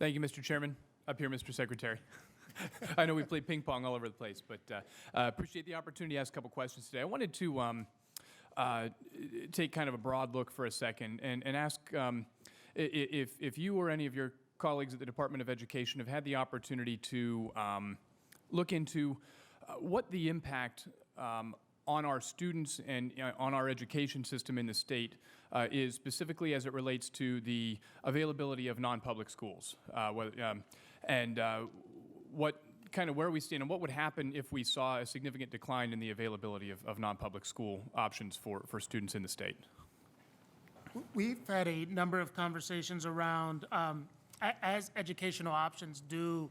Thank you, Mr. Chairman. Up here, Mr. Secretary. I know we play ping pong all over the place, but appreciate the opportunity to ask a couple questions today. I wanted to take kind of a broad look for a second and ask if you or any of your colleagues at the Department of Education have had the opportunity to look into what the impact on our students and on our education system in the state is, specifically as it relates to the availability of non-public schools, and what kind of where we stand and what would happen if we saw a significant decline in the availability of non-public school options for students in the state. We've had a number of conversations around as educational options do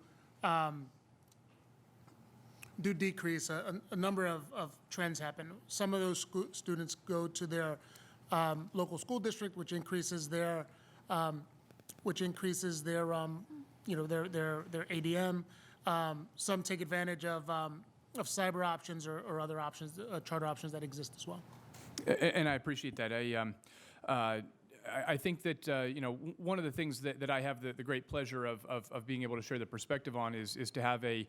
decrease, a number of trends happen. Some of those students go to their local school district, which increases their their ADM. Some take advantage of cyber options or other options, charter options that exist as well. And I appreciate that. I think that one of the things that I have the great pleasure of being able to share the perspective on is to have a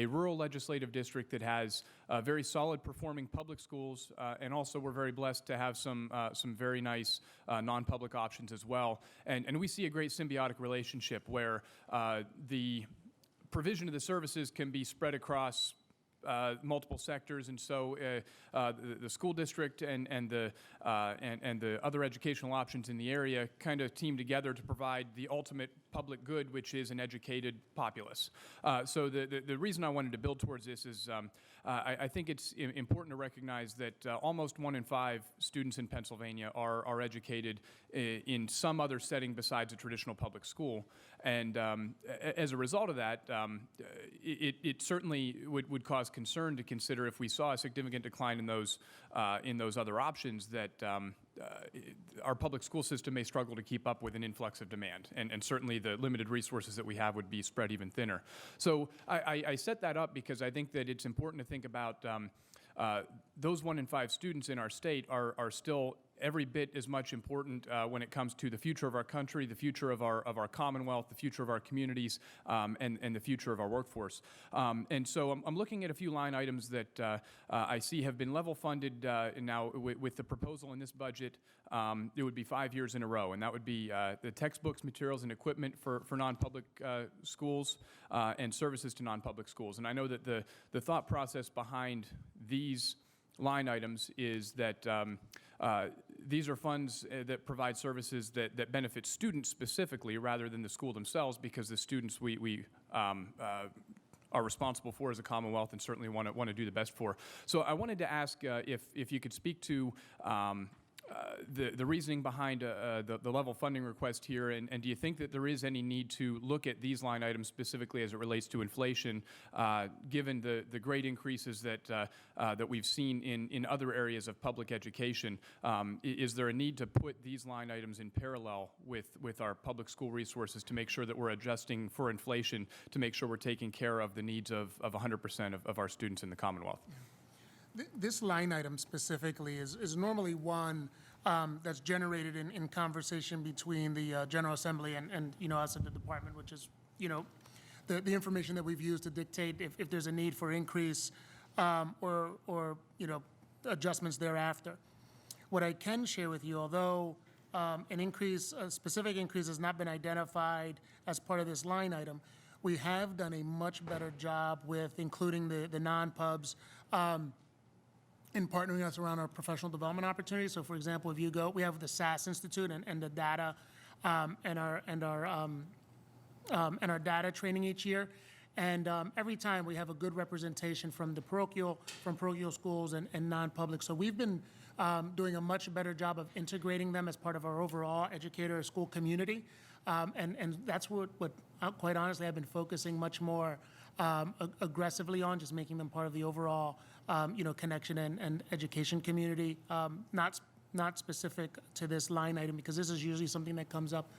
rural legislative district that has very solid performing public schools, and also we're very blessed to have some very nice non-public options as well. And we see a great symbiotic relationship where the provision of the services can be spread across multiple sectors, and so the school district and the other educational options in the area kind of team together to provide the ultimate public good, which is an educated populace. So the reason I wanted to build towards this is I think it's important to recognize that almost 1 in 5 students in Pennsylvania are educated in some other setting besides a traditional public school. And as a result of that, it certainly would cause concern to consider if we saw a significant decline in those other options that our public school system may struggle to keep up with an influx of demand, and certainly the limited resources that we have would be spread even thinner. So I set that up because I think that it's important to think about those 1 in 5 students in our state are still every bit as much important when it comes to the future of our country, the future of our Commonwealth, the future of our communities, and the future of our workforce. And so I'm looking at a few line items that I see have been level funded now with the proposal in this budget. It would be 5 years in a row, and that would be the textbooks, materials, and equipment for non-public schools and services to non-public schools. And I know that the thought process behind these line items is that these are funds that provide services that benefit students specifically rather than the school themselves, because the students we are responsible for as a Commonwealth and certainly want to do the best for. So I wanted to ask if you could speak to the reasoning behind the level funding request here, and do you think that there is any need to look at these line items specifically as it relates to inflation, given the great increases that we've seen in other areas of public education? Is there a need to put these line items in parallel with our public school resources to make sure that we're adjusting for inflation, to make sure we're taking care of the needs of 100% of our students in the Commonwealth? This line item specifically is normally one that's generated in conversation between the General Assembly and us at the department, which is the information that we've used to dictate if there's a need for increase or adjustments thereafter. What I can share with you, although a specific increase has not been identified as part of this line item, we have done a much better job with including the non-pubs in partnering us around our professional development opportunities. So, for example, if you go, we have the SAS Institute and the data and our data training each year, and every time we have a good representation from parochial schools and non-public. So we've been doing a much better job of integrating them as part of our overall educator school community, and that's what quite honestly I've been focusing much more aggressively on, just making them part of the overall connection and education community, not specific to this line item, because this is usually something that comes up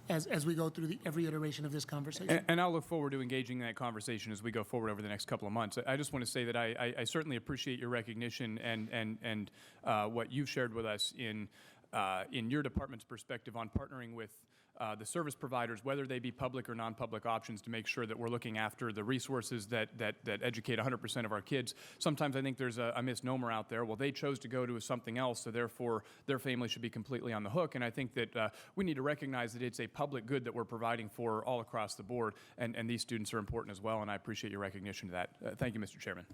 as we go through every iteration of this conversation. And I'll look forward to engaging in that conversation as we go forward over the next couple of months. I just want to say that I certainly appreciate your recognition and what you've shared with us in your department's perspective on partnering with the service providers, whether they be public or non-public options, to make sure that we're looking after the resources that educate 100% of our kids. Sometimes I think there's a misnomer out there. Well, they chose to go to something else, so therefore their family should be completely on the hook. And I think that we need to recognize that it's a public good that we're providing for all across the board, and these students are important as well, and I appreciate your recognition of that. Thank you, Mr. Chairman.